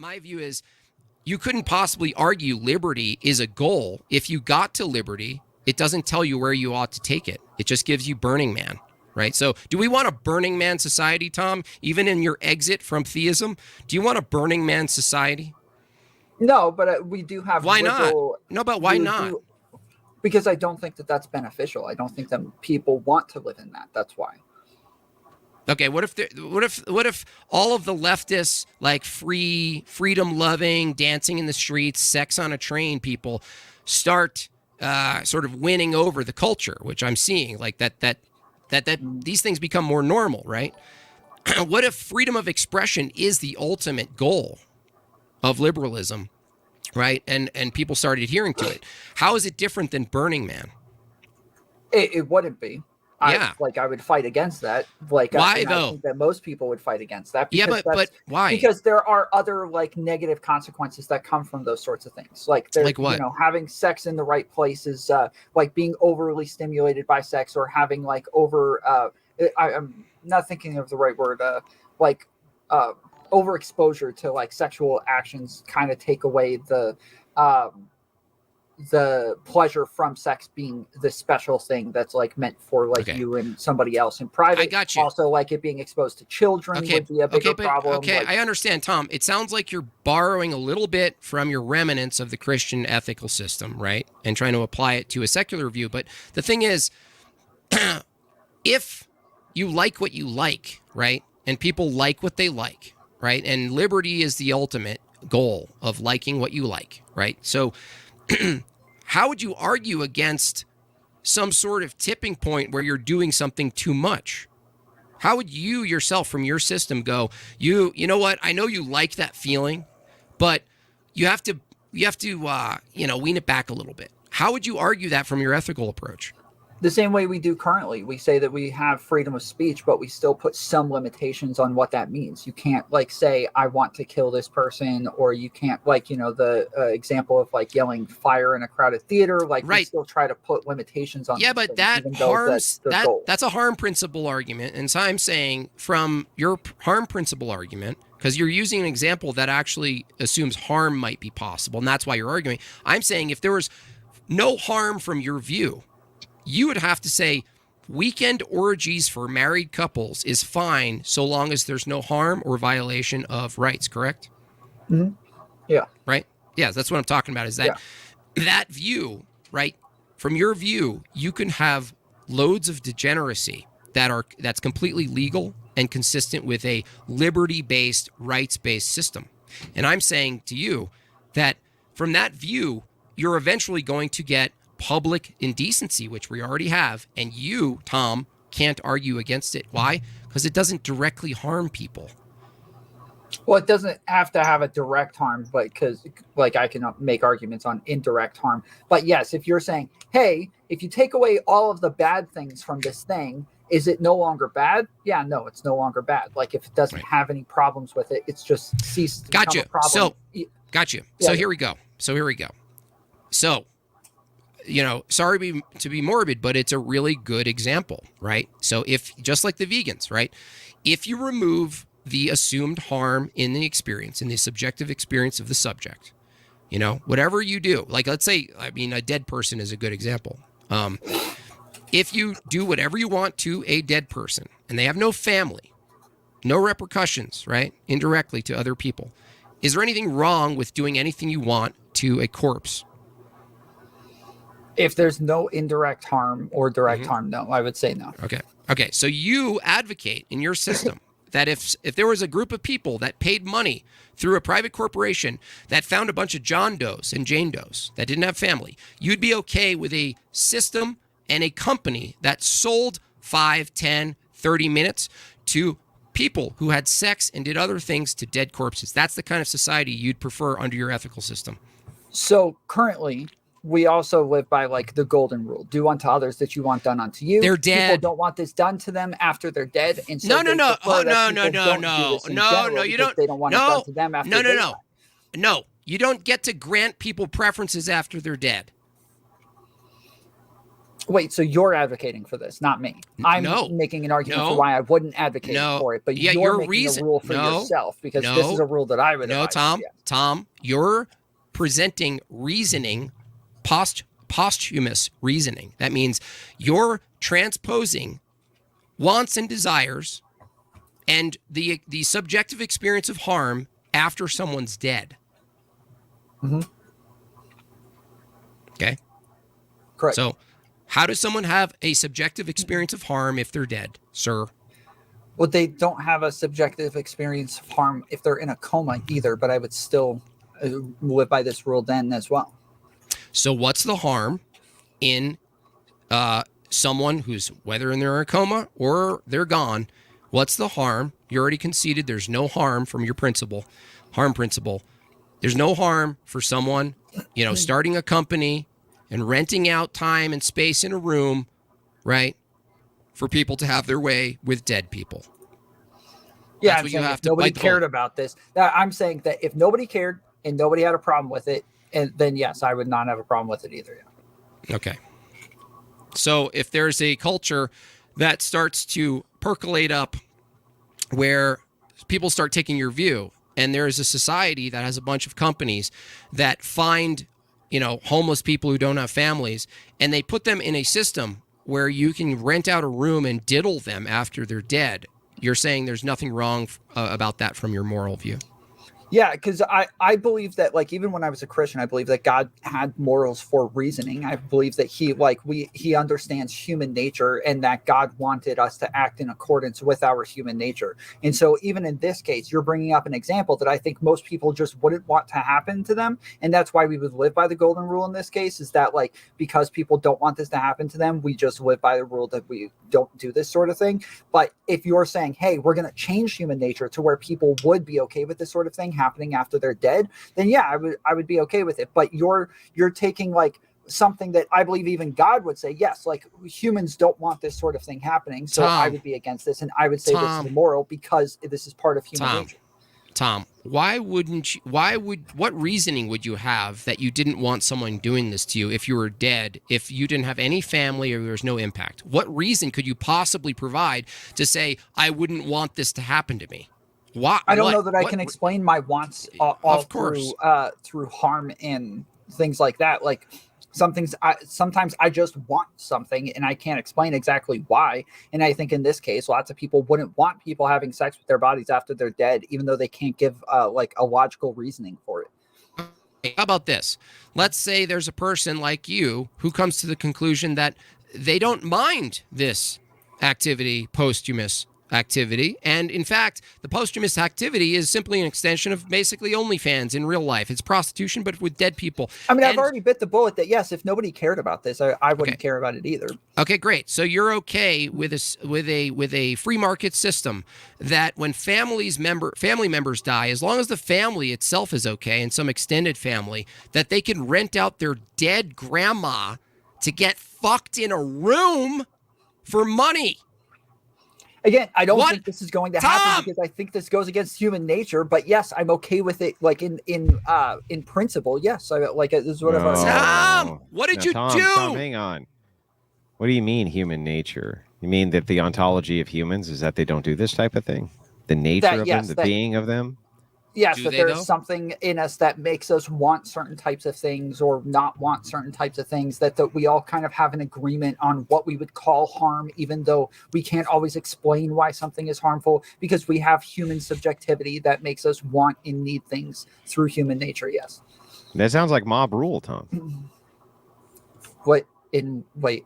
my view is you couldn't possibly argue liberty is a goal. If you got to liberty, it doesn't tell you where you ought to take it. It just gives you Burning Man, right? So do we want a Burning Man society, Tom? Even in your exit from theism, do you want a Burning Man society? No, but we do have. Why not? No, but why not? Because I don't think that that's beneficial. I don't think that people want to live in that. That's why. Okay, what if all of the leftists, like freedom-loving, dancing in the streets, sex on a train people, start sort of winning over the culture, which I'm seeing, like that these things become more normal, right? What if freedom of expression is the ultimate goal of liberalism, right? And people started adhering to it. How is it different than Burning Man? It wouldn't be. I would fight against that. Like, why though? I think that most people would fight against that. But why? Because there are other like negative consequences that come from those sorts of things. Like what? You know, having sex in the right places, like being overly stimulated by sex, or having like I'm not thinking of the right word. Overexposure to like sexual actions kind of take away the pleasure from sex being the special thing that's like meant for like you and somebody else in private. I got you. Also, like it being exposed to children would be a bigger problem. Okay, I understand, Tom. It sounds like you're borrowing a little bit from your remnants of the Christian ethical system, right? And trying to apply it to a secular view. But the thing is, if you like what you like, right? And people like what they like, right? And liberty is the ultimate goal of liking what you like, right? So how would you argue against some sort of tipping point where you're doing something too much? How would you yourself from your system go, you know what? I know you like that feeling, but you have to wean it back a little bit. How would you argue that from your ethical approach? The same way we do currently. We say that we have freedom of speech, but we still put some limitations on what that means. You can't like say, I want to kill this person, or you can't like, you know, the example of like yelling fire in a crowded theater. Like we still try to put limitations on. Yeah, but that harms, that's a harm principle argument. And so I'm saying from your harm principle argument, because you're using an example that actually assumes harm might be possible. And that's why you're arguing. I'm saying if there was no harm from your view, you would have to say weekend orgies for married couples is fine so long as there's no harm or violation of rights, correct? Mm-hmm. Yeah. Right? Yeah, that's what I'm talking about, is that that view, right? From your view, you can have loads of degeneracy that's completely legal and consistent with a liberty-based, rights-based system. And I'm saying to you that from that view, you're eventually going to get public indecency, which we already have, and you, Tom, can't argue against it. Why? Because it doesn't directly harm people. Well, it doesn't have to have a direct harm, but because like I can make arguments on indirect harm. But yes, if you're saying, hey, if you take away all of the bad things from this thing, is it no longer bad? Yeah, no, it's no longer bad. Like if it doesn't have any problems with it, it's just ceased to become a problem. Got you. So here we go. So, you know, sorry to be morbid, but it's a really good example, right? So if, just like the vegans, right? If you remove the assumed harm in the experience, in the subjective experience of the subject, you know, whatever you do, like let's say, I mean, a dead person is a good example. If you do whatever you want to a dead person and they have no family, no repercussions, right? Indirectly to other people, is there anything wrong with doing anything you want to a corpse? If there's no indirect harm or direct harm, no, I would say no. Okay. So you advocate in your system that if there was a group of people that paid money through a private corporation that found a bunch of John Does and Jane Does that didn't have family, you'd be okay with a system and a company that sold 5, 10, 30 minutes to people who had sex and did other things to dead corpses. That's the kind of society you'd prefer under your ethical system. So currently, we also live by like the golden rule: do unto others that you want done unto you. They're dead. People don't want this done to them after they're dead. And so no. You don't. They don't want it done to them after they're dead. No, you don't get to grant people preferences after they're dead. Wait, so you're advocating for this, not me. I'm No, making an argument no, for why I wouldn't advocate no. for it, but Yeah, you're your making a reason. rule for No, yourself because this is no, a rule that I would no, advise. Tom. Yes. Tom, you're presenting reasoning, posthumous reasoning. That means you're transposing wants and desires and the subjective experience of harm after someone's dead. Mm-hmm. Okay. Correct. So, how does someone have a subjective experience of harm if they're dead, sir? Well, they don't have a subjective experience of harm if they're in a coma either, but I would still live by this rule then as well. So, what's the harm in someone who's, whether they're in a coma or they're gone, what's the harm? You already conceded there's no harm from your harm principle. There's no harm for someone, starting a company and renting out time and space in a room, right, for people to have their way with dead people. Yeah, That's what you have to nobody bite the cared bullet. about this. I'm saying that if nobody cared and nobody had a problem with it, and then yes, I would not have a problem with it either. Yeah. Okay. So if there's a culture that starts to percolate up where people start taking your view, and there is a society that has a bunch of companies that find, homeless people who don't have families, and they put them in a system where you can rent out a room and diddle them after they're dead, you're saying there's nothing wrong about that from your moral view. Yeah, because I believe that, like, even when I was a Christian, I believe that God had morals for reasoning. I believe that he understands human nature and that God wanted us to act in accordance with our human nature. And so even in this case, you're bringing up an example that I think most people just wouldn't want to happen to them. And that's why we would live by the golden rule in this case, is that, like, because people don't want this to happen to them, we just live by the rule that we don't do this sort of thing. But if you're saying, hey, we're going to change human nature to where people would be okay with this sort of thing happening after they're dead, then yeah, I would be okay with it. But you're taking, like, something that I believe even God would say, yes, like, humans don't want this sort of thing happening, so Tom, I would be against this, and I would say this is immoral because this is part of human nature. Tom, what reasoning would you have that you didn't want someone doing this to you if you were dead, if you didn't have any family or there was no impact? What reason could you possibly provide to say, I wouldn't want this to happen to me? Why? I don't know that I can explain my wants all through harm and things like that. Like, sometimes I just want something and I can't explain exactly why. And I think in this case, lots of people wouldn't want people having sex with their bodies after they're dead, even though they can't give like a logical reasoning for it. How about this? Let's say there's a person like you who comes to the conclusion that they don't mind this activity, posthumous activity. And in fact, the posthumous activity is simply an extension of basically OnlyFans in real life. It's prostitution, but with dead people. I mean, I've already bit the bullet that yes, if nobody cared about this, I wouldn't care about it either. Okay, great. So you're okay with a free market system that when family members die, as long as the family itself is okay and some extended family, that they can rent out their dead grandma to get fucked in a room for money. Again, I don't think this is going to happen because I think this goes against human nature. But yes, I'm okay with it. Like in principle, yes. This is what I've said. Tom, what did you do? Tom, hang on. What do you mean human nature? You mean that the ontology of humans is that they don't do this type of thing? The nature of them, the being of them? Yes, that there's something in us that makes us want certain types of things or not want certain types of things, that we all kind of have an agreement on what we would call harm, even though we can't always explain why something is harmful, because we have human subjectivity that makes us want and need things through human nature, yes. That sounds like mob rule, Tom. In what?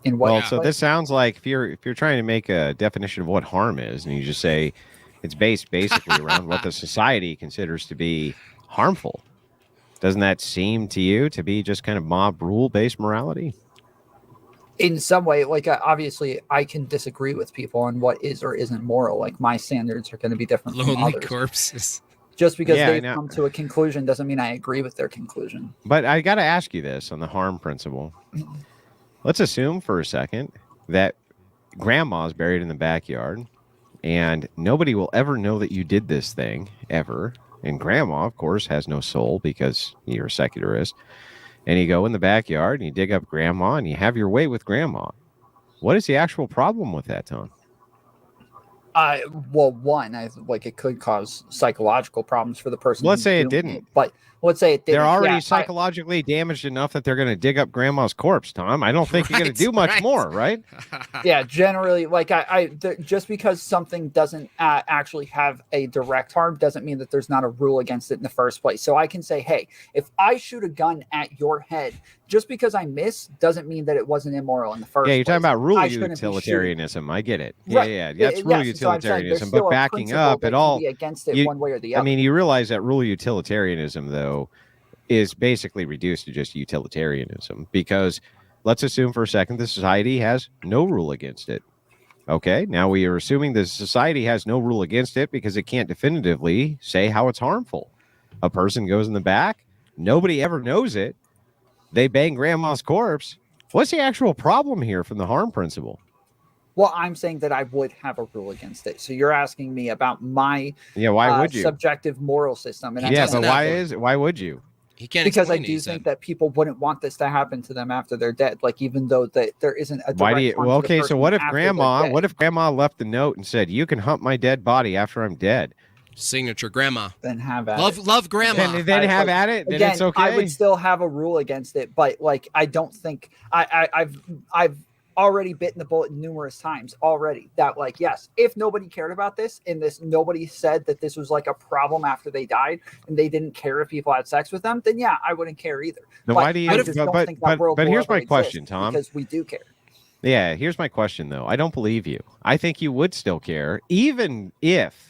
Well, so this sounds like if you're trying to make a definition of what harm is, and you just say it's based basically around what the society considers to be harmful. Doesn't that seem to you to be just kind of mob rule-based morality? In some way, like, obviously, I can disagree with people on what is or isn't moral. Like, my standards are going to be different from others. Lonely corpses. Just because they've come to a conclusion doesn't mean I agree with their conclusion. But I got to ask you this on the harm principle. Let's assume for a second that grandma's buried in the backyard, and nobody will ever know that you did this thing, ever. And grandma, of course, has no soul because you're a secularist. and you go in the backyard and you dig up grandma and you have your way with grandma. What is the actual problem with that, Tom? Well, one, it could cause psychological problems for the person. Let's say it didn't. But let's say it didn't. They're already psychologically damaged enough that they're going to dig up grandma's corpse, Tom. I don't think you're going to do much more, right? Yeah, generally, just because something doesn't actually have a direct harm doesn't mean that there's not a rule against it in the first place. So I can say, hey, if I shoot a gun at your head, just because I miss doesn't mean that it wasn't immoral in the first place. Yeah, you're talking about rule utilitarianism. I get it. Right. Yeah, that's rule utilitarianism. But backing up at all, against it one way or the other. I mean, you realize that rule utilitarianism, though, is basically reduced to just utilitarianism, because let's assume for a second the society has no rule against it. Okay, now we are assuming the society has no rule against it because it can't definitively say how it's harmful. A person goes in the back, nobody ever knows it. They bang grandma's corpse. What's the actual problem here from the harm principle? Well, I'm saying that I would have a rule against it. So you're asking me about my why would you? Subjective moral system. And but why would you? He can't, because I do think that people wouldn't want this to happen to them after they're dead. Like, even though that there isn't a direct harm to the person so what if after grandma left a note and said, "You can hunt my dead body after I'm dead"? Signature grandma. Then have at it. Love grandma. Then have at it. Then again, it's okay. I would still have a rule against it, but I don't think I've already bitten the bullet numerous times already. That yes, if nobody cared about this and nobody said that this was a problem after they died and they didn't care if people had sex with them, then yeah, I wouldn't care either. Then why do you? But here's my question, Tom. Because we do care. Yeah, here's my question though. I don't believe you. I think you would still care, even if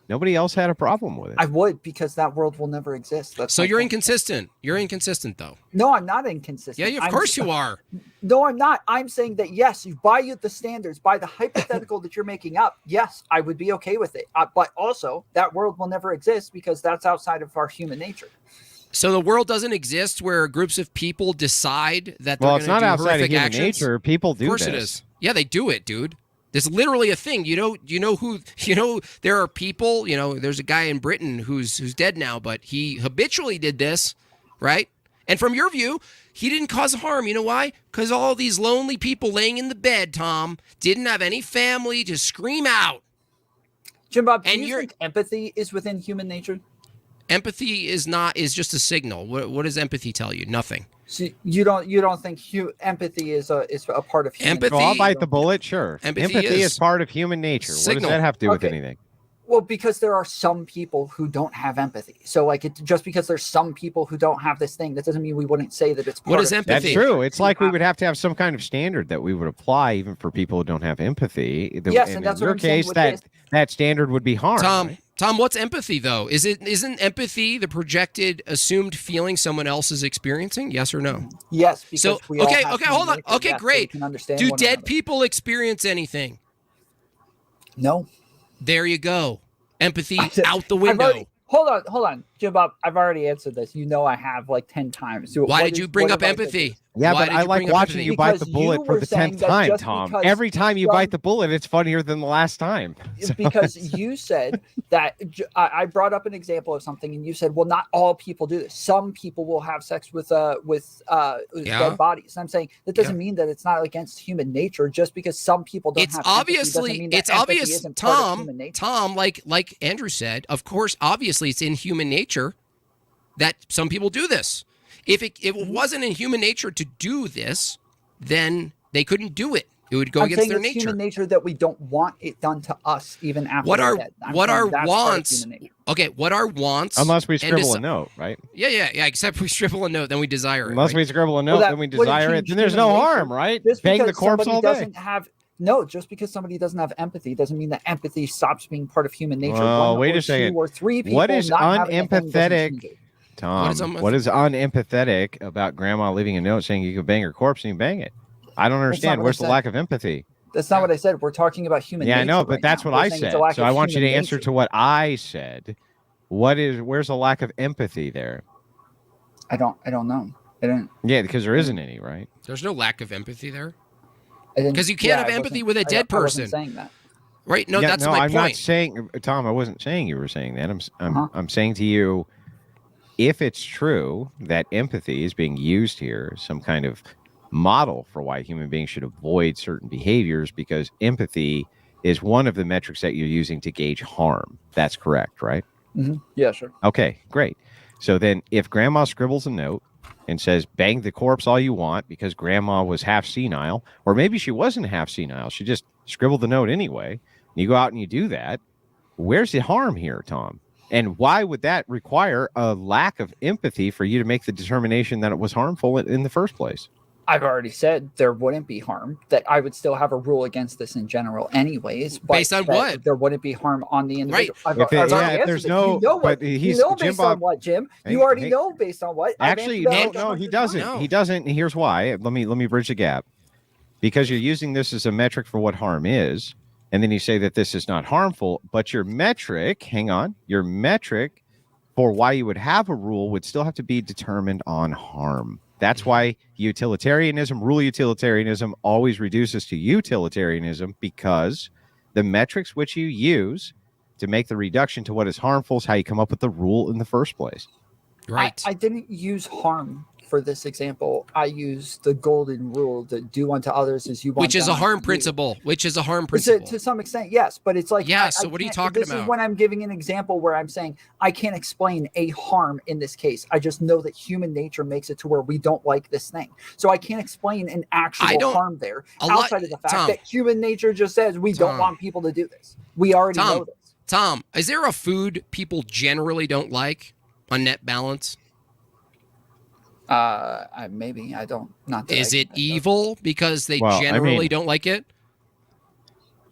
nobody else had a problem with it. I would, because that world will never exist. So you're inconsistent. You're inconsistent, though. No, I'm not inconsistent. Yeah, of course you are. No, I'm not. I'm saying that, yes, by the standards, by the hypothetical that you're making up, yes, I would be okay with it. But also, that world will never exist because that's outside of our human nature. So the world doesn't exist where groups of people decide that they're going to do horrific actions? Well, it's not outside of human nature. People do this. Of course it is. Yeah, they do it, dude. There's literally a thing. There are people, there's a guy in Britain who's dead now, but he habitually did this, right? And from your view, he didn't cause harm. You know why? Because all these lonely people laying in the bed, Tom, didn't have any family to scream out. Jimbob, do you think empathy is within human nature? Empathy is just a signal. What does empathy tell you? Nothing. So you don't think empathy is a part of human nature? I'll bite the bullet, sure. Empathy is part of human nature. Signal. What does that have to do with anything? Well, because there are some people who don't have empathy. So just because there's some people who don't have this thing, that doesn't mean we wouldn't say that it's part What is empathy? That's true. It's like we would have to have some kind of standard that we would apply even for people who don't have empathy. Yes, and that's in your case, that standard would be harm. Tom, what's empathy though? Isn't empathy the projected, assumed feeling someone else is experiencing? Yes or no? Yes. Because hold on. Okay, great. Do dead people experience anything? No. There you go. Empathy out the window. Hold on, Jimbob. I've already answered this. I have 10 times. So why did you bring up empathy? Yeah, but I like watching you bite the bullet for the 10th time, Tom. Every time you bite the bullet, it's funnier than the last time. Because you said that I brought up an example of something, and you said, "Well, not all people do this. Some people will have sex with dead bodies." And I'm saying that doesn't mean that it's not against human nature. Just because some people don't have empathy doesn't mean that empathy isn't part of human nature. Tom, like Andrew said, of course, obviously, it's in human nature that some people do this. If it wasn't in human nature to do this, then they couldn't do it. It would go against their nature. Human nature that we don't want it done to us even after we're dead. What are wants? Okay, what are wants? Unless we scribble a note, right? Yeah. Except we scribble a note, then we desire it. Unless we scribble a note, then we desire it. Then there's no harm, right? Bang the corpse all day. No, just because somebody doesn't have empathy doesn't mean that empathy stops being part of human nature. Oh, wait a second. Two or three people what is not unempathetic? Tom, what is unempathetic about grandma leaving a note saying you can bang her corpse and you bang it? I don't understand. Where's the lack of empathy? That's not what I said. We're talking about human nature. Yeah, I know, but that's what I said. So I want you to answer to what I said. Where's the lack of empathy there? I don't know. Yeah, because there isn't any, right? There's no lack of empathy there. Because you can't have empathy with a dead person. I wasn't saying that. Right? No, that's my point. I'm not saying, Tom, I wasn't saying you were saying that. I'm saying to you, if it's true that empathy is being used here, some kind of model for why human beings should avoid certain behaviors, because empathy is one of the metrics that you're using to gauge harm. That's correct, right? Mm-hmm. Yeah, sure. Okay, great. So then if grandma scribbles a note and says, bang the corpse all you want because grandma was half senile, or maybe she wasn't half senile, she just scribbled the note anyway, and you go out and you do that, where's the harm here, Tom? And why would that require a lack of empathy for you to make the determination that it was harmful in the first place? I've already said there wouldn't be harm, that I would still have a rule against this in general anyways. But based on what? There wouldn't be harm on the individual. Right. If there's no, you know what, he's, you know based Jimbob, on what, Jim? You already know based on what? Actually, no, he doesn't. No. He doesn't. Here's why. Let me bridge the gap. Because you're using this as a metric for what harm is, and then you say that this is not harmful, but your metric, your metric for why you would have a rule would still have to be determined on harm. That's why rule utilitarianism always reduces to utilitarianism, because the metrics which you use to make the reduction to what is harmful is how you come up with the rule in the first place. Right. I didn't use harm for this example. I used the golden rule to do unto others as you want. Which is a harm principle. To some extent, yes. But it's like, yeah. So what are you talking about? This is when I'm giving an example where I'm saying I can't explain a harm in this case. I just know that human nature makes it to where we don't like this thing. So I can't explain an actual harm there outside of the fact that human nature just says we don't want people to do this. We already know this. Tom, is there a food people generally don't like on net balance? Maybe I don't. Not. Is it evil because they generally don't like it?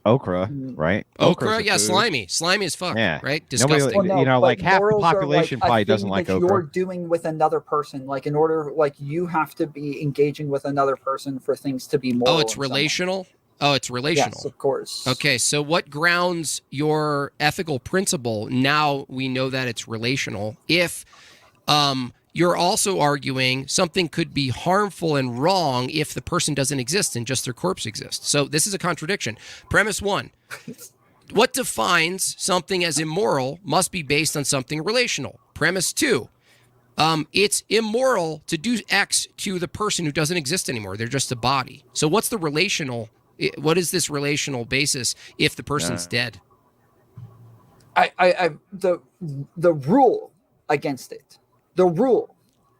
Okra, right? Okra, yeah, slimy as fuck, right? Disgusting. Like half the population probably doesn't like okra. You're doing with another person, like in order, like you have to be engaging with another person for things to be moral. Oh, it's relational. Oh, it's relational. Yes, of course. Okay, so what grounds your ethical principle? Now we know that it's relational. If you're also arguing something could be harmful and wrong if the person doesn't exist and just their corpse exists. So this is a contradiction. Premise one, what defines something as immoral must be based on something relational. Premise two, it's immoral to do X to the person who doesn't exist anymore. They're just a body. So what's the relational? What is this relational basis if the person's dead? The rule against it. The rule,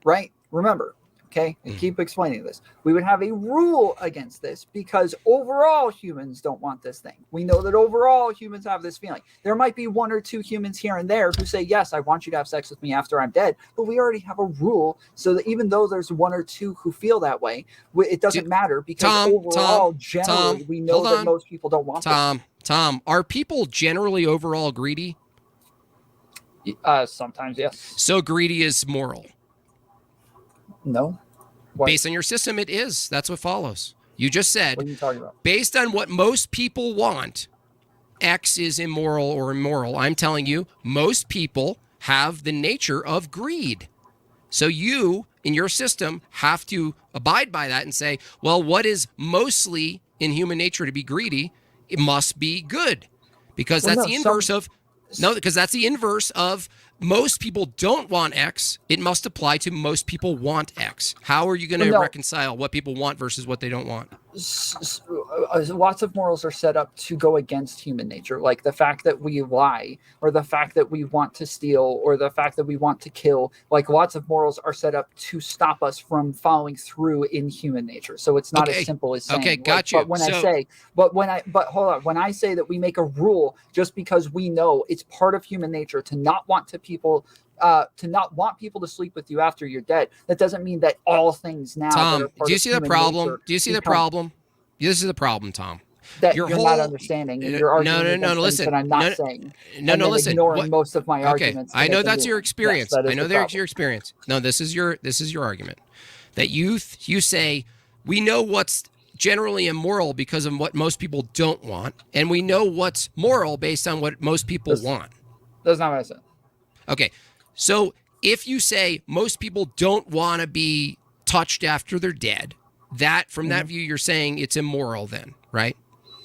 right? Remember, okay? I keep explaining this. We would have a rule against this because overall humans don't want this thing. We know that overall humans have this feeling. There might be one or two humans here and there who say, yes, I want you to have sex with me after I'm dead. But we already have a rule so that even though there's one or two who feel that way, it doesn't matter because overall, generally, we know that most people don't want this. Tom, are people generally overall greedy? Sometimes, yes. So greedy is moral? No. Why? Based on your system, it is. That's what follows. You just said, what are you talking about? Based on what most people want, X is immoral or immoral. I'm telling you, most people have the nature of greed. So you, in your system, have to abide by that and say, well, what is mostly in human nature to be greedy? It must be good. Because that's the inverse of... No, because that's the inverse of most people don't want X. It must apply to most people want X. How are you going to reconcile what people want versus what they don't want? Lots of morals are set up to go against human nature, like the fact that we lie, or the fact that we want to steal, or the fact that we want to kill. Like lots of morals are set up to stop us from following through in human nature. So it's not as simple as saying. Okay, got you. But hold on. When I say that we make a rule just because we know it's part of human nature to not want people to sleep with you after you're dead, that doesn't mean that all things now. Tom, do you see the problem? Do you see the problem? This is the problem, Tom. That you're not understanding. You're arguing listen. That I'm not saying. Listen. Ignoring most of my arguments. I know that's your experience. Yes, I know that's your experience. No, this is your argument. That you say we know what's generally immoral because of what most people don't want, and we know what's moral based on what most people want. That's not what I said. Okay. So if you say most people don't want to be touched after they're dead, that view, you're saying it's immoral then, right?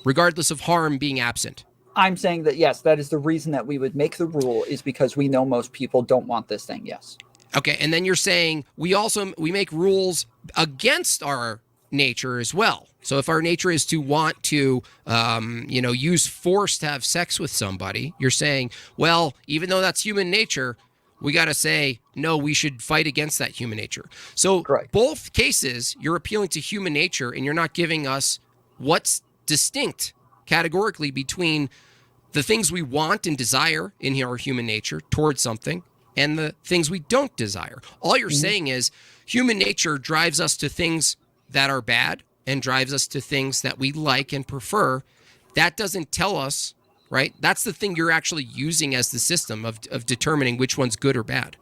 Regardless of harm being absent. I'm saying that, yes, that is the reason that we would make the rule is because we know most people don't want this thing, yes. Okay, and then you're saying we make rules against our nature as well. So if our nature is to want to, use force to have sex with somebody, you're saying, well, even though that's human nature, we got to say, no, we should fight against that human nature. So Correct. Both cases, you're appealing to human nature and you're not giving us what's distinct categorically between the things we want and desire in our human nature towards something and the things we don't desire. All you're saying is human nature drives us to things that are bad and drives us to things that we like and prefer. That doesn't tell us, right? That's the thing you're actually using as the system of determining which one's good or bad.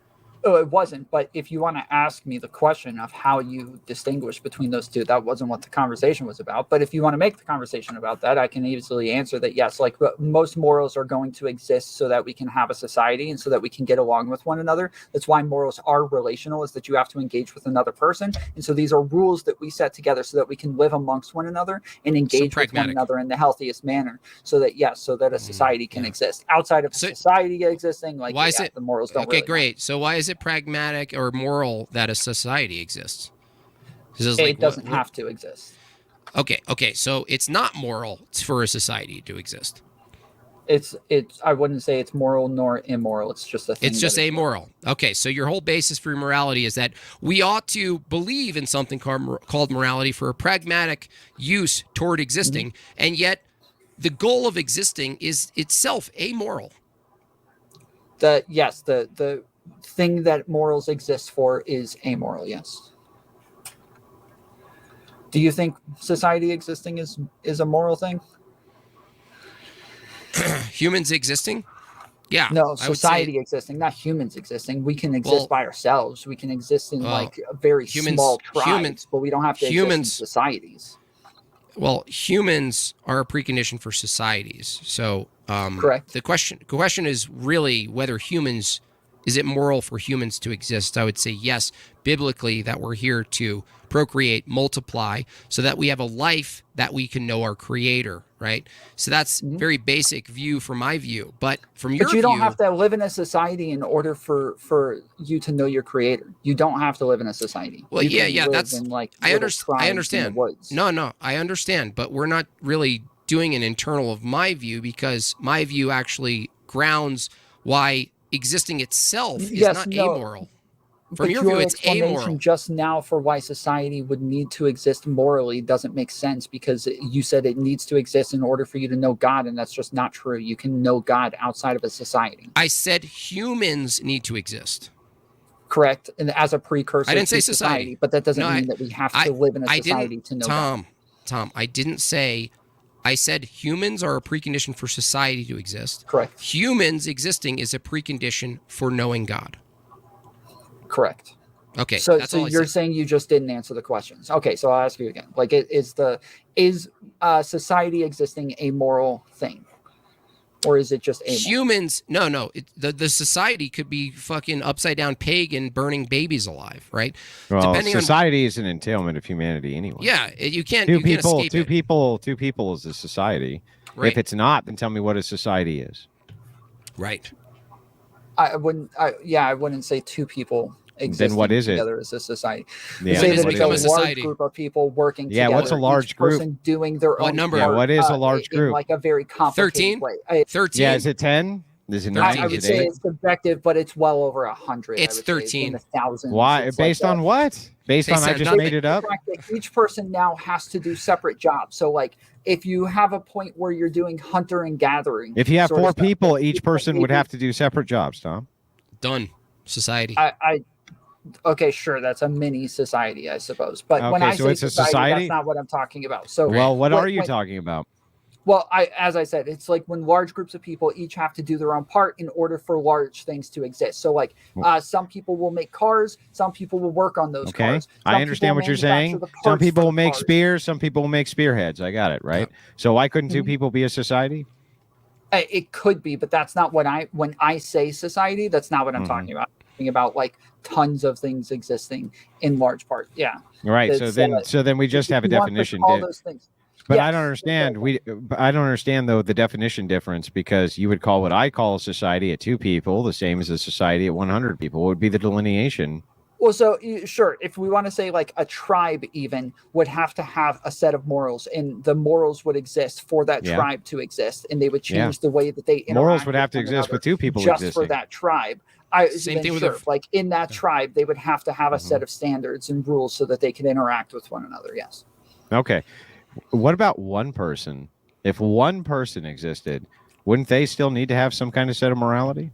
Oh, it wasn't. But if you want to ask me the question of how you distinguish between those two, that wasn't what the conversation was about. But if you want to make the conversation about that, I can easily answer that. Yes, like most morals are going to exist so that we can have a society and so that we can get along with one another. That's why morals are relational, is that you have to engage with another person. And so these are rules that we set together so that we can live amongst one another and engage with one another in the healthiest manner. So that, yes, so that a society can exist. Outside of society existing, like, why is it, the morals don't okay, really great. matter. So why is it pragmatic or moral that a society exists? It doesn't have to exist. Okay. So it's not moral for a society to exist. It's. I wouldn't say it's moral nor immoral. It's just a thing. It's just amoral. Okay, so your whole basis for morality is that we ought to believe in something called morality for a pragmatic use toward existing, and yet the goal of existing is itself amoral. The thing that morals exist for is amoral. Yes. Do you think society existing is a moral thing? Humans existing? Yeah. No, society existing, not humans existing. We can exist by ourselves. We can exist in a very small tribes, but we don't have to exist in societies. Well, humans are a precondition for societies. So, correct. The question is really whether is it moral for humans to exist? I would say yes, biblically, that we're here to procreate, multiply, so that we have a life that we can know our Creator, right? So that's very basic view from my view. But from your view... But you don't have to live in a society in order for you to know your Creator. You don't have to live in a society. Well, that's... I understand. No, I understand. But we're not really doing an internal of my view, because my view actually grounds why existing itself is not amoral. From your view, it's amoral. Just now for why society would need to exist morally doesn't make sense, because you said it needs to exist in order for you to know God, and that's just not true. You can know God outside of a society. I said humans need to exist. Correct, and as a precursor. I didn't say society, but that doesn't mean that we have to live in a society to know God. Tom, I didn't say. I said humans are a precondition for society to exist. Correct. Humans existing is a precondition for knowing God. Correct. Okay. So you're saying you just didn't answer the questions. Okay, so I'll ask you again. Like, is society existing a moral thing, or is it just amoral? Humans? No. The society could be fucking upside down pagan, burning babies alive, right? Well, society is an entailment of humanity anyway. Yeah, you can't. Two escape people is a society. Right. If it's not, then tell me what a society is. Right. I wouldn't say two people existing then what is together as a society. Yeah, say that it's a large group of people working together. Yeah, what's a large group? Person doing their own number? Yeah, what is a large group? In like a very complicated 13? way. 13. Yeah, is it 10? Is it 19 I would say it's subjective, but it's well over 100. It's 13. In the thousands. Why? Based on what? Based on I just made it up? Each person now has to do separate jobs. So, like, if you have a point where you're doing hunter and gathering. If you have 4 people, each person would have to do separate jobs, Tom. Done. Society. Okay, sure, that's a mini society, I suppose. But when I say it's a society, that's not what I'm talking about. So, well, what are you talking about? Well, as I said, it's like when large groups of people each have to do their own part in order for large things to exist. So, like, some people will make cars, some people will work on those cars. I understand what you're saying. Some people will make spears, some people will make spearheads. I got it, right? So why couldn't 2 people be a society? It could be, but that's not when I say society, that's not what I'm talking about. I'm talking about like tons of things existing in large part. Yeah. Right. So then we just have a definition. All those things. But I don't understand. I don't understand though the definition difference, because you would call what I call a society at 2 people the same as a society at 100 people. What would be the delineation? Well, so sure, if we want to say like a tribe even would have to have a set of morals, and the morals would exist for that tribe to exist, and they would change the way that they interact. Morals would have to exist with 2 people just existing. for that tribe. Same thing with like in that tribe, they would have to have a set of standards and rules so that they can interact with one another. Yes. Okay. What about one person? If one person existed, wouldn't they still need to have some kind of set of morality?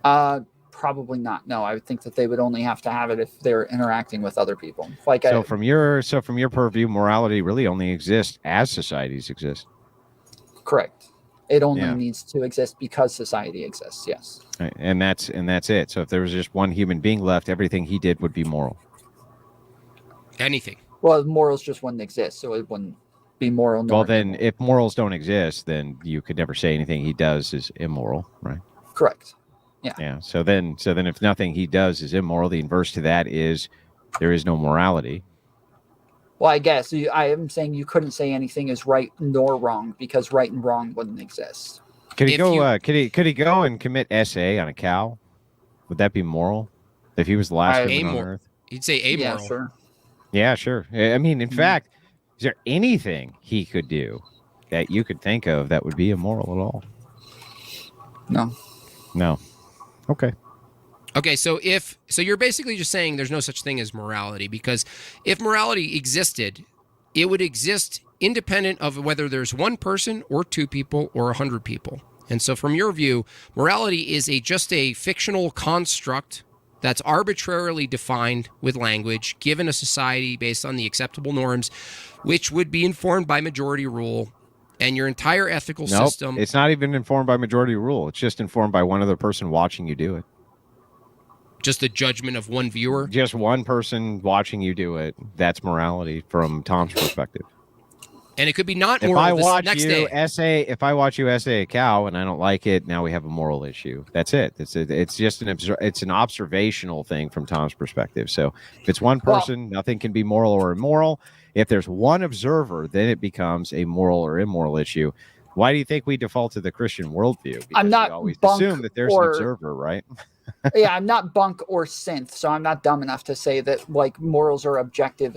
Probably not. No, I would think that they would only have to have it if they're interacting with other people. Like from your purview, morality really only exists as societies exist. Correct. It only needs to exist because society exists. Yes. Right. And that's it. So if there was just one human being left, everything he did would be moral. Anything. Well, morals just wouldn't exist, so it wouldn't be moral. Well, then if morals don't exist, then you could never say anything he does is immoral, right? Correct. Yeah. So then if nothing he does is immoral, the inverse to that is there is no morality. Well, I guess I am saying you couldn't say anything is right nor wrong, because right and wrong wouldn't exist. Could he go? Could he go and commit SA on a cow? Would that be moral? If he was the last human on Earth, you'd say amoral. Yeah, sure. Yeah, sure. I mean, in fact, is there anything he could do that you could think of that would be immoral at all? No. Okay, so you're basically just saying there's no such thing as morality, because if morality existed, it would exist independent of whether there's one person or 2 people or 100 people. And so from your view, morality is just a fictional construct that's arbitrarily defined with language, given a society based on the acceptable norms, which would be informed by majority rule. And your entire ethical system... It's not even informed by majority rule. It's just informed by one other person watching you do it. Just the judgment of one viewer? Just one person watching you do it. That's morality from Tom's perspective. And it could be not moral If I watch you essay a cow and I don't like it, now we have a moral issue. That's it. It's just an observational thing from Tom's perspective. So if it's one person, nothing can be moral or immoral. If there's one observer, then it becomes a moral or immoral issue. Why do you think we default to the Christian worldview? Because I'm not we always assume that there's an observer, right? Yeah, I'm not bunk or synth, so I'm not dumb enough to say that like morals are objective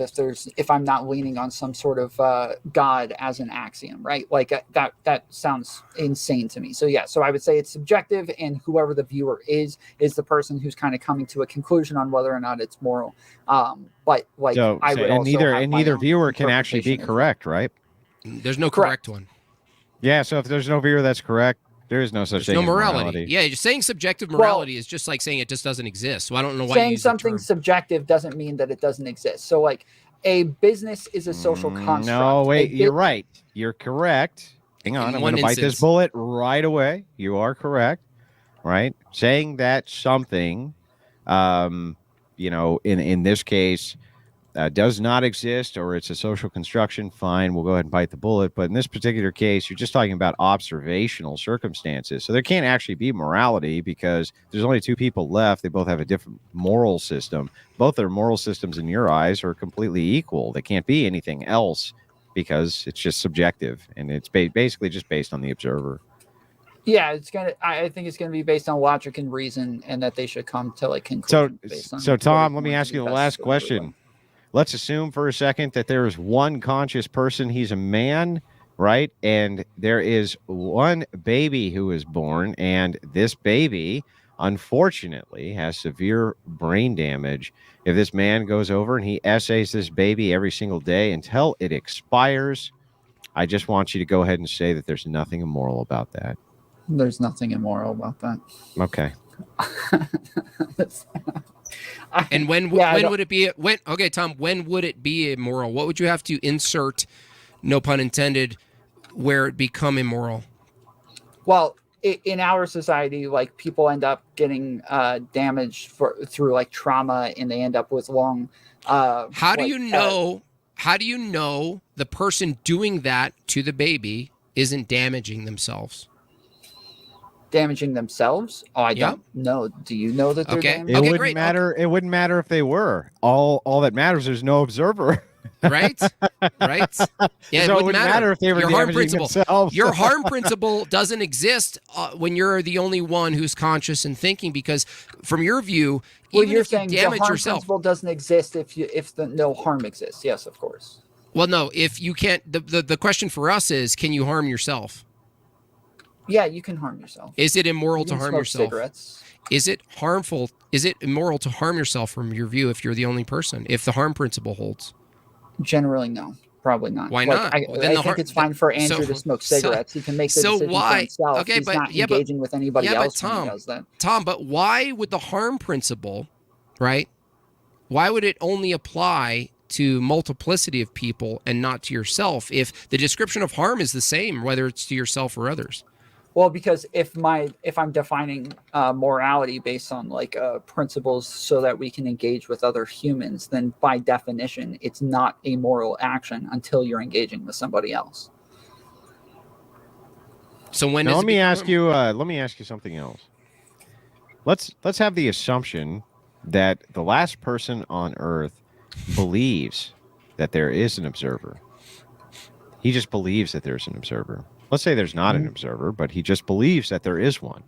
if I'm not leaning on some sort of God as an axiom, right? Like that sounds insane to me. So yeah, so I would say it's subjective, and whoever the viewer is the person who's kind of coming to a conclusion on whether or not it's moral. But like neither viewer can actually be correct, right? There's no correct one. Yeah, so if there's no viewer that's correct, there is no such thing as morality. Yeah, just saying subjective morality is just like saying it just doesn't exist. So I don't know why saying something subjective doesn't mean that it doesn't exist. So like a business is a social construct. No, wait, you're right. You're correct. Hang on, I'm going to bite this bullet right away. You are correct, right? Saying that something, in this case, does not exist, or it's a social construction, fine, we'll go ahead and bite the bullet. But in this particular case, you're just talking about observational circumstances. So there can't actually be morality because there's only 2 people left. They both have a different moral system. Both their moral systems in your eyes are completely equal. They can't be anything else because it's just subjective, and it's basically just based on the observer. Yeah, I think it's gonna be based on logic and reason, and that they should come to like conclusions. So Tom, let me ask you the last question. Let's assume for a second that there is one conscious person. He's a man, right? And there is one baby who is born, and this baby, unfortunately, has severe brain damage. If this man goes over and he essays this baby every single day until it expires, I just want you to go ahead and say that there's nothing immoral about that. There's nothing immoral about that. Okay. And when would it be? Okay, Tom, when would it be immoral? What would you have to insert, no pun intended, where it become immoral? Well, in our society, like people end up getting damaged through like trauma, and they end up with long. How do you know the person doing that to the baby isn't damaging themselves? Damaging themselves? Oh, I don't know. Do you know that they're damaging? It wouldn't matter. It wouldn't matter if they were. All that matters is no observer. Right? Right? Yeah, So it wouldn't matter if they were your harm damaging principle. themselves. Your harm principle doesn't exist when you're the only one who's conscious and thinking, because from your view, Well, even you're if you saying the damage harm yourself. principle doesn't exist if the no harm exists. Yes, of course. Well, no, if you can't, the question for us is, can you harm yourself? Yeah, you can harm yourself. Is it immoral You to can harm smoke yourself? cigarettes. Is it harmful? Is it immoral to harm yourself from your view if you're the only person? If the harm principle holds? Generally, no. Probably not. Why Like, not? I, Well, then I the think it's fine for Andrew to smoke cigarettes. He can make the decision for why? himself. Okay, He's but not engaging with anybody else when he does that. Tom, but why would the harm principle, right? Why would it only apply to multiplicity of people and not to yourself if the description of harm is the same, whether it's to yourself or others? Well, because if I'm defining morality based on like principles so that we can engage with other humans, then by definition, it's not a moral action until you're engaging with somebody else. So when now, let me ask you something else. Let's have the assumption that the last person on Earth believes that there is an observer. He just believes that there's an observer. Let's say there's not an observer, but he just believes that there is one,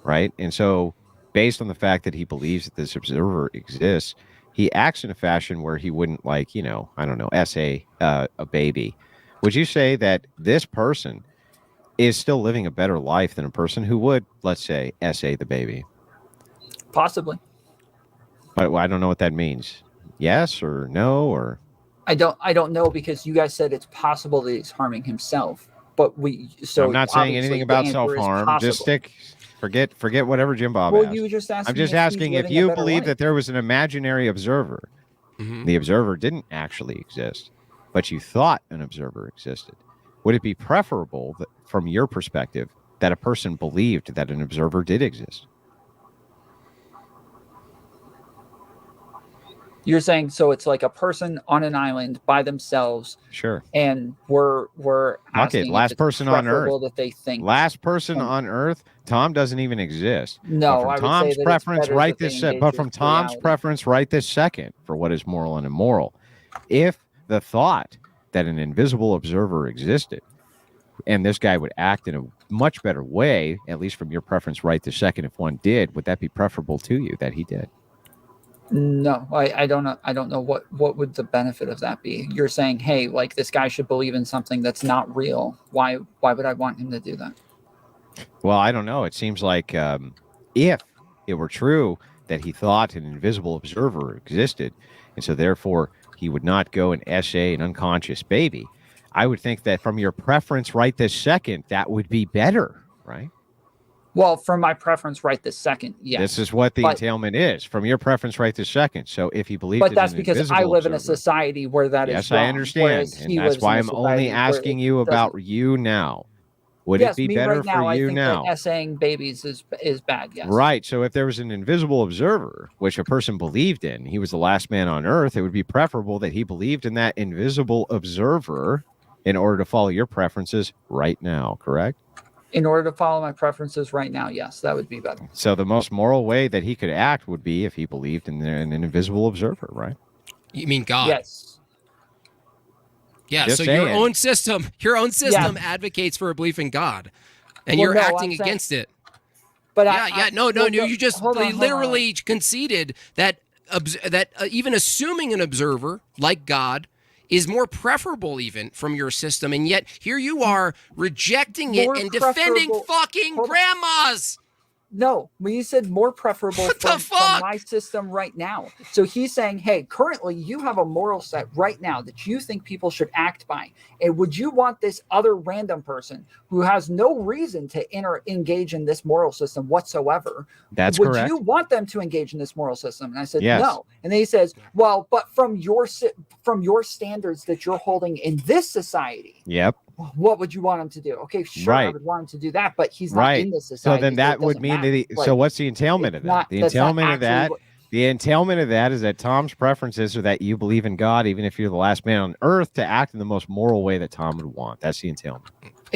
right? And so based on the fact that he believes that this observer exists, he acts in a fashion where he wouldn't, like, I don't know, essay a baby. Would you say that this person is still living a better life than a person who would, let's say, essay the baby? Possibly. But I don't know what that means. Yes or no, or I don't know, because you guys said it's possible that he's harming himself. But I'm not saying anything about self-harm. Just forget whatever Jimbob asked. You just asked. I'm just asking if you believe that there was an imaginary observer. Mm-hmm. The observer didn't actually exist, but you thought an observer existed. Would it be preferable that, from your perspective, that a person believed that an observer did exist? You're saying, so it's like a person on an island by themselves. Sure. And we're asking last person on Earth that they think. Last person on Earth, Tom doesn't even exist. No, but from I would say that Tom's preference right this second for what is moral and immoral, if the thought that an invisible observer existed and this guy would act in a much better way, at least from your preference right this second, if one did, would that be preferable to you that he did? No, I don't know. I don't know what would the benefit of that be. You're saying, hey, like, this guy should believe in something that's not real. Why would I want him to do that? Well, I don't know. It seems like if it were true that he thought an invisible observer existed, and so therefore he would not go and essay an unconscious baby, I would think that from your preference right this second, that would be better, right? Well, from my preference right this second, yes. This is what the entailment is, from your preference right this second. So if he believes, but that's because I live in a society where that is wrong. Yes, I understand, and that's why I'm only asking you about you now. Would it be better for you now? That essaying babies is bad. Yes. Right. So if there was an invisible observer, which a person believed in, he was the last man on Earth, it would be preferable that he believed in that invisible observer in order to follow your preferences right now. Correct? In order to follow my preferences right now, yes, that would be better. So the most moral way that he could act would be if he believed in an invisible observer, right? You mean God? Yes. Yeah. Just so saying. your own system advocates for a belief in God, and you're acting against it. But you just literally conceded that even assuming an observer like God is more preferable even from your system, and yet here you are rejecting it and defending fucking grandmas. No, when you said more preferable from my system right now. So he's saying, hey, currently you have a moral set right now that you think people should act by. And would you want this other random person who has no reason to engage in this moral system whatsoever? That's correct. Would you want them to engage in this moral system? And I said, yes. No. And then he says, well, but from your standards that you're holding in this society. Yep. What would you want him to do? Okay, sure, right. I would want him to do that, but he's not in this society. So then that would mean that. So what's the entailment of that? The entailment of that The entailment of that is that Tom's preferences are that you believe in God, even if you're the last man on earth, to act in the most moral way that Tom would want. That's the entailment.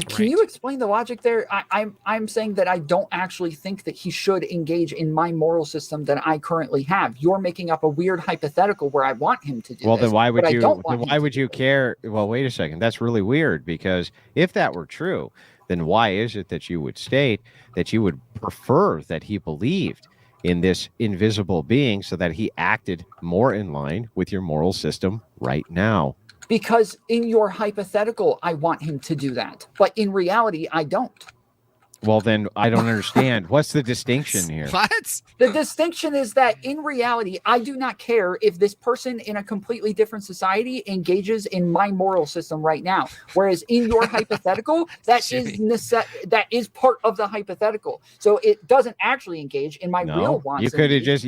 Can you explain the logic there? I'm saying that I don't actually think that he should engage in my moral system that I currently have. You're making up a weird hypothetical where I want him to do. Well, this, then why would you? Then why would you care? Well, wait a second. That's really weird, because if that were true, then why is it that you would state that you would prefer that he believed in this invisible being so that he acted more in line with your moral system right now? Because in your hypothetical, I want him to do that. But in reality, I don't. Well, then I don't understand. What's the distinction here? What? The distinction is that in reality, I do not care if this person in a completely different society engages in my moral system right now. Whereas in your hypothetical, that is part of the hypothetical. So it doesn't actually engage in my real wants. You could have just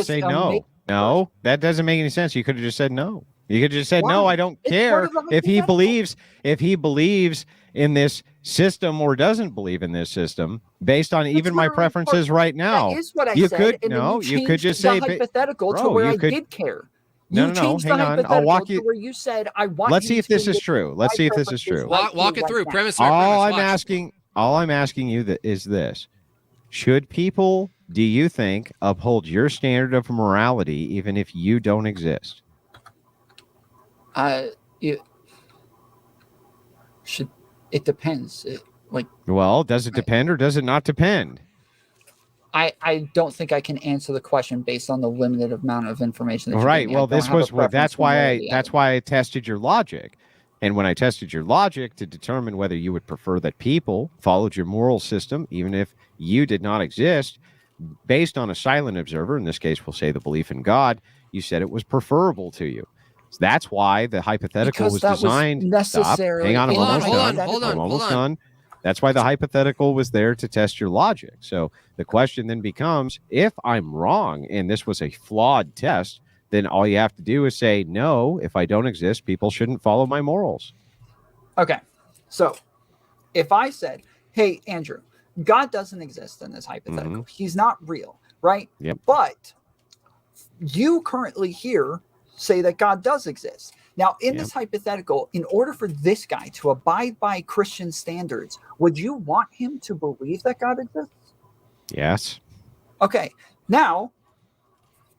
say no. No, that doesn't make any sense. You could have just said no. You could have just said, no, I don't care if he believes in this system or doesn't believe in this system based on even my preferences right now. That is what I you said. Could, no, you could just say hypothetical to where I did care. No, hang on. I'll walk you. Where you said I want. Let's see if this is true. Let's see if this is true. Walk it through. Premise. All I'm asking you is this: should people, do you think, uphold your standard of morality even if you don't exist? It depends. Well, does it depend or does it not depend? I don't think I can answer the question based on the limited amount of information. Right. Well, that's why I tested your logic. And when I tested your logic to determine whether you would prefer that people followed your moral system, even if you did not exist, based on a silent observer, in this case, we'll say the belief in God, you said it was preferable to you. So that's why the hypothetical was designed. Necessary. Hang on, I'm hold on. That's why the hypothetical was there to test your logic. So the question then becomes, if I'm wrong and this was a flawed test, then all you have to do is say, no, if I don't exist, people shouldn't follow my morals. Okay. So if I said, hey, Andrew, God doesn't exist in this hypothetical. Mm-hmm. He's not real, right? Yep. But you currently here say that God does exist. Now, in this hypothetical, in order for this guy to abide by Christian standards, would you want him to believe that God exists? Yes. Okay. Now,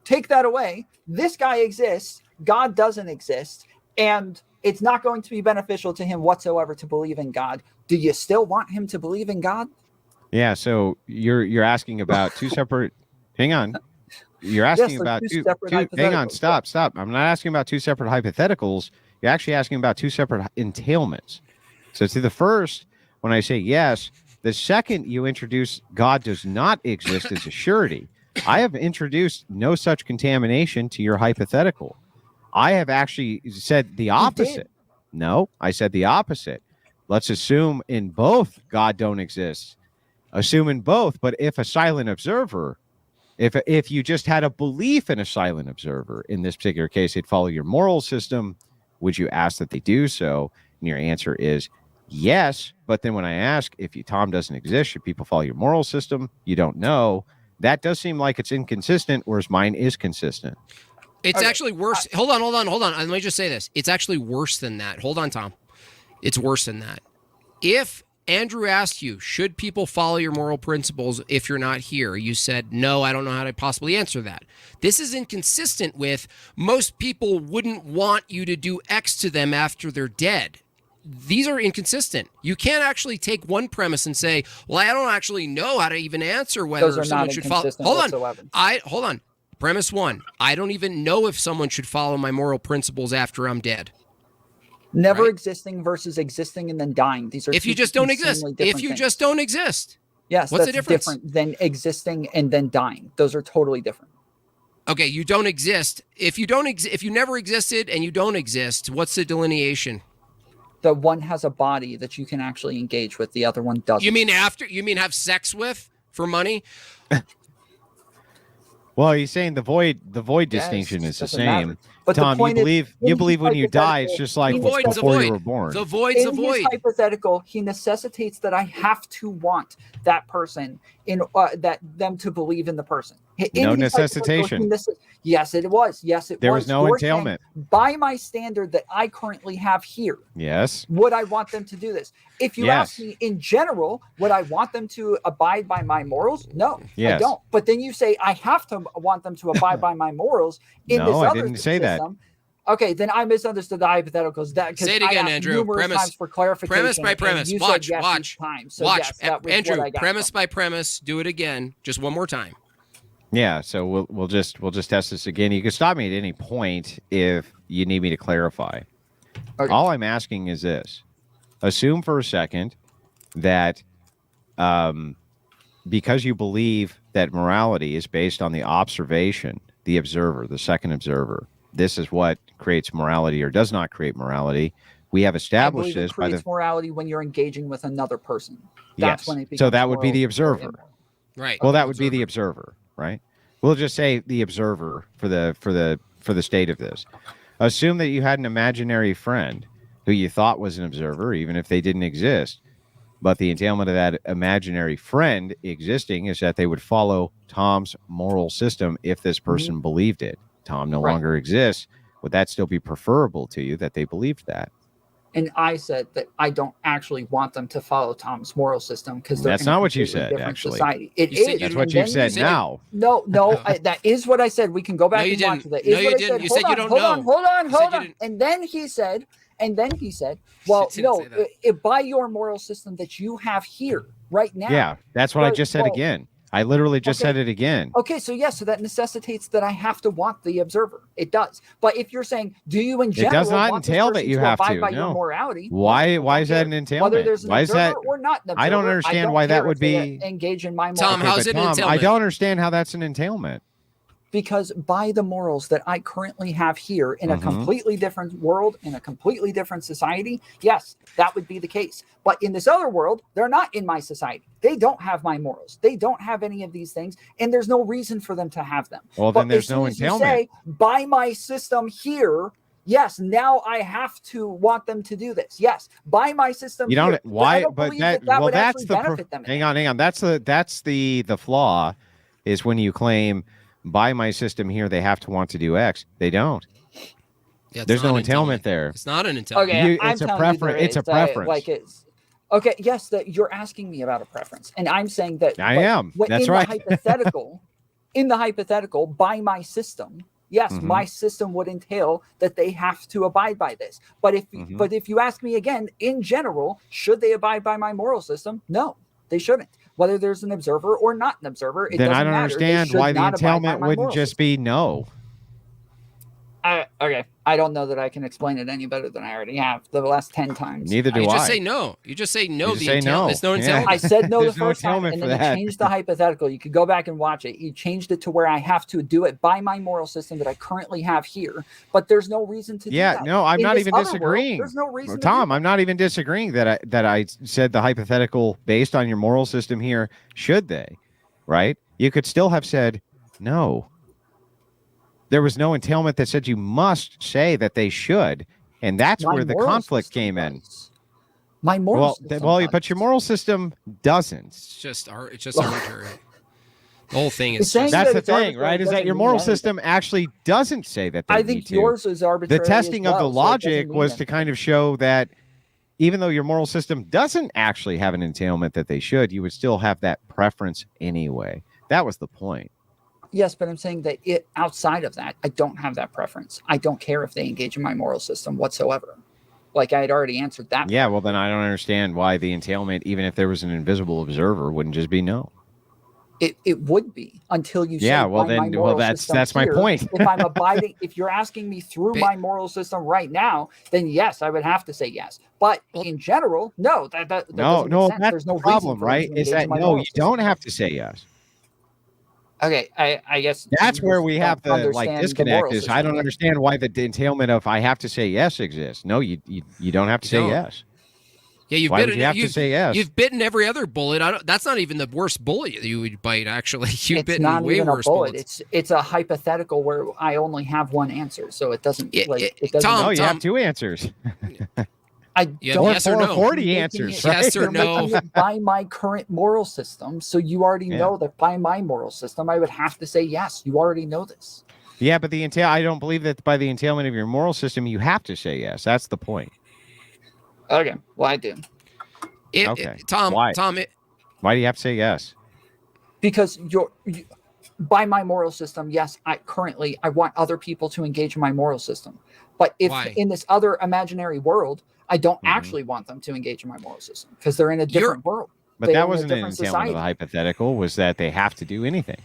take that away. This guy exists. God doesn't exist. And it's not going to be beneficial to him whatsoever to believe in God. Do you still want him to believe in God? Yeah. So you're asking about two separate. Hang on. You're asking about two hang on, stop. I'm not asking about two separate hypotheticals. You're actually asking about two separate entailments. So to the first, when I say yes, the second you introduce God does not exist as a surety, I have introduced no such contamination to your hypothetical. I have actually said the opposite. No, I said the opposite. Let's assume in both God don't exist. Assume in both, but if a silent observer, if you just had a belief in a silent observer, in this particular case, they'd follow your moral system, would you ask that they do so? And your answer is yes. But then when I ask if Tom doesn't exist, should people follow your moral system? You don't know. That does seem like it's inconsistent, whereas mine is consistent. It's actually worse. Hold on. Let me just say this. It's actually worse than that. Hold on, Tom. It's worse than that. If Andrew asked you, should people follow your moral principles if you're not here? You said, no, I don't know how to possibly answer that. This is inconsistent with most people wouldn't want you to do X to them after they're dead. These are inconsistent. You can't actually take one premise and say, well, I don't actually know how to even answer whether someone should follow. Hold on. Premise one, I don't even know if someone should follow my moral principles after I'm dead. Never existing versus existing and then dying. These are if you just don't exist. If you just don't exist. Yes, what's the difference? Different than existing and then dying. Those are totally different. Okay, you don't exist. If you never existed and you don't exist, what's the delineation? The one has a body that you can actually engage with. The other one doesn't. You mean have sex with for money? Well, he's saying the void distinction is the same. Matter. But Tom, you believe when you die, it's just like before you were born. The void's a void. In his hypothetical, he necessitates that I have to want that person them to believe in the person. No necessitation. Yes, it was. Yes, it was. There was no entailment. By my standard that I currently have here, yes, would I want them to do this? If you ask me in general, would I want them to abide by my morals? No, I don't. But then you say I have to want them to abide by my morals in this other I didn't say system. Okay, then I misunderstood the hypotheticals. Say it again, Andrew. Premise for clarification. Premise by premise. Watch. Andrew. Yes, premise by premise. Do it again. Just one more time. Yeah. So we'll just test this again. You can stop me at any point if you need me to clarify. Okay. All I'm asking is this: assume for a second that, because you believe that morality is based on the observation, the observer, the second observer. This is what creates morality or does not create morality. We have established this by the morality when you're engaging with another person. That's when it becomes so that would be the observer, right? Well, that would be the observer, right? We'll just say the observer for the state of this. Assume that you had an imaginary friend who you thought was an observer, even if they didn't exist. But the entailment of that imaginary friend existing is that they would follow Tom's moral system if this person believed it. Tom no longer exists. Would that still be preferable to you that they believed that? And I said that I don't actually want them to follow Tom's moral system because that's not what you said. Actually, society. It is. That's what you said. Now, no, that is what I said. We can go back and watch that. No, you didn't. You said you don't know. Hold on. And then he said, well, no, by your moral system that you have here right now. Yeah, that's what I just said again. I literally just said it again. Okay, so so that necessitates that I have to want the observer. It does. But if you're saying, do you in general it does not entail that you have to abide by your morality? Why is that an entailment? Whether there's an observer or not an observer, I don't understand why that would be engage in my morals. Tom, how's it an entailment? I don't understand how that's an entailment. Because by the morals that I currently have here in a completely different world, in a completely different society, yes, that would be the case. But in this other world, they're not in my society. They don't have my morals. They don't have any of these things, and there's no reason for them to have them. Well, then there's no entailment. Say, by my system here, yes, now I have to want them to do this. Yes, by my system. You don't. Here, why? But that's the. benefit them. Hang on. That's the flaw, is when you claim, by my system here, they have to want to do X. They don't. Yeah, there's no entailment there. It's not an entailment. Okay, it's a preference. It's a preference. Okay, yes, that you're asking me about a preference, and I'm saying that I am. That's right. In the hypothetical, by my system, yes, my system would entail that they have to abide by this. But if you ask me again, in general, should they abide by my moral system? No, they shouldn't. Whether there's an observer or not an observer, it doesn't matter. Then I don't understand why the entailment wouldn't just be no. Okay, I don't know that I can explain it any better than I already have the last 10 times. Neither do I. You just say no. You just say no. There's no entailment. I said no the first time, and then you changed the hypothetical. You could go back and watch it. You changed it to where I have to do it by my moral system that I currently have here, but there's no reason to do that. Yeah, no, I'm not even disagreeing. There's no reason. Tom, I'm not even disagreeing that I said the hypothetical based on your moral system here. Should they? Right? You could still have said no. There was no entailment that said you must say that they should, and that's where the conflict came in. My moral system but your moral system doesn't. It's just arbitrary. The whole thing is that's the thing, right? Is that your moral system actually doesn't say that they I think yours is arbitrary. The testing of the logic was to kind of show that even though your moral system doesn't actually have an entailment that they should, you would still have that preference anyway. That was the point. Yes, but I'm saying that outside of that, I don't have that preference. I don't care if they engage in my moral system whatsoever. Like I had already answered that. Yeah, well, then I don't understand why the entailment, even if there was an invisible observer, wouldn't just be no. It would be until you say, that's my point. If I'm abiding, if you're asking me through my moral system right now, then yes, I would have to say yes. But in general, no. That no, that's there's no problem, right? Is that no? You don't have to say yes. Okay, I guess that's where we have the disconnect. Is I don't understand why the entailment of I have to say yes exists. No, you don't have to say yes. Yeah, you've to say yes. You've bitten every other bullet. That's not even the worst bullet you would bite. Actually, you've bitten not way even worse a bullet. bullets. It's a hypothetical where I only have one answer, so it doesn't. Tom, you have two answers. I Yeah, don't yes or no. 40 answers, right? Yes or no. by my current moral system. So you already know that by my moral system, I would have to say yes. You already know this. Yeah, but I don't believe that by the entailment of your moral system, you have to say yes. That's the point. Okay, well, I do. Tom, why? Why do you have to say yes? Because by my moral system, yes, I want other people to engage in my moral system. But if in this other imaginary world, I don't actually want them to engage in my moral system because they're in a different world. But that wasn't an entailment of the hypothetical, was that they have to do anything.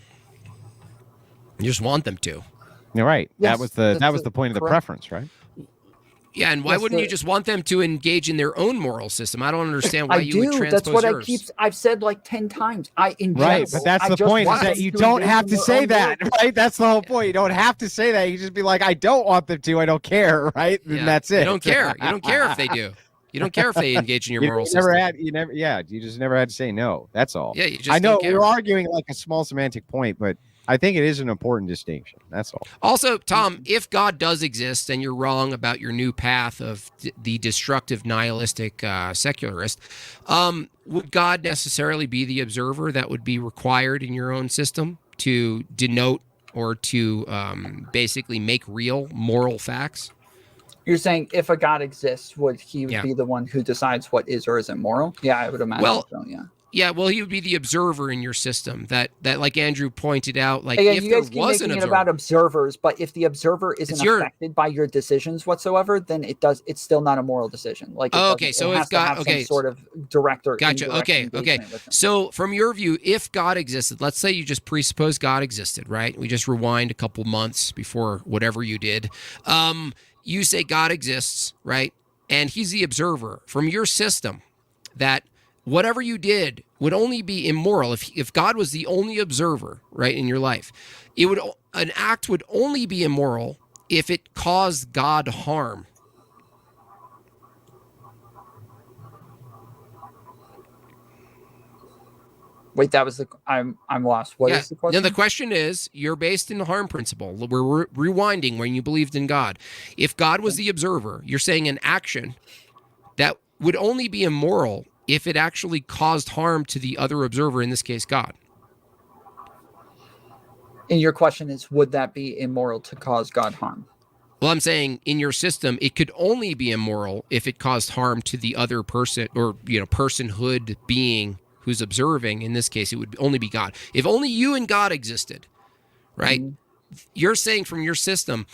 You just want them to. You're right. Yes, that was the point of the preference, right? Yeah, and why wouldn't you just want them to engage in their own moral system? I don't understand why you would transpose That's what yours. I've said like 10 times. Right, but that's the point, is that you don't have to say that, right? That's the whole point. You don't have to say that. You just be like, I don't want them to. I don't care, right? And that's it. You don't care. You don't care if they do. You don't care if they engage in your moral system. You just never had to say no. That's all. Yeah, you just I know don't care. we're arguing like a small semantic point, but I think it is an important distinction. That's all. Also, Tom, if God does exist and you're wrong about your new path of the destructive, nihilistic secularist, would God necessarily be the observer that would be required in your own system to denote or to basically make real moral facts? You're saying if a God exists, would he be the one who decides what is or isn't moral? Yeah, I would imagine so, yeah. Yeah, well, he would be the observer in your system. That like Andrew pointed out, like if there there was an observer, about observers, but if the observer isn't affected by your decisions whatsoever, then it's still not a moral decision. Like so it's got some sort of direct or gotcha. Okay. So from your view, if God existed, let's say you just presuppose God existed, right? We just rewind a couple months before whatever you did. You say God exists, right? And he's the observer from your system. That whatever you did would only be immoral if God was the only observer, right, in your life. An act would only be immoral if it caused God harm. Wait, that was I'm lost. What is the question? No, the question is, you're based in the harm principle. We're rewinding when you believed in God. If God was the observer, you're saying an action that would only be immoral if it actually caused harm to the other observer, in this case, God. And your question is, would that be immoral to cause God harm? Well, I'm saying in your system, it could only be immoral if it caused harm to the other person or, personhood being who's observing. In this case, it would only be God. If only you and God existed, right? Mm-hmm. You're saying from your system,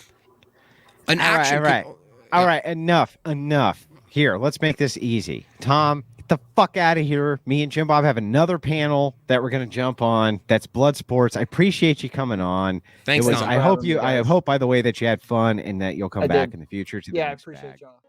an action. All right. Enough. Here, let's make this easy. Tom, get the fuck out of here. Me and Jimbob have another panel that we're going to jump on. That's Blood Sports. I appreciate you coming on. Thanks, Tom. I hope, by the way, that you had fun and that you'll come back in the future. I appreciate y'all.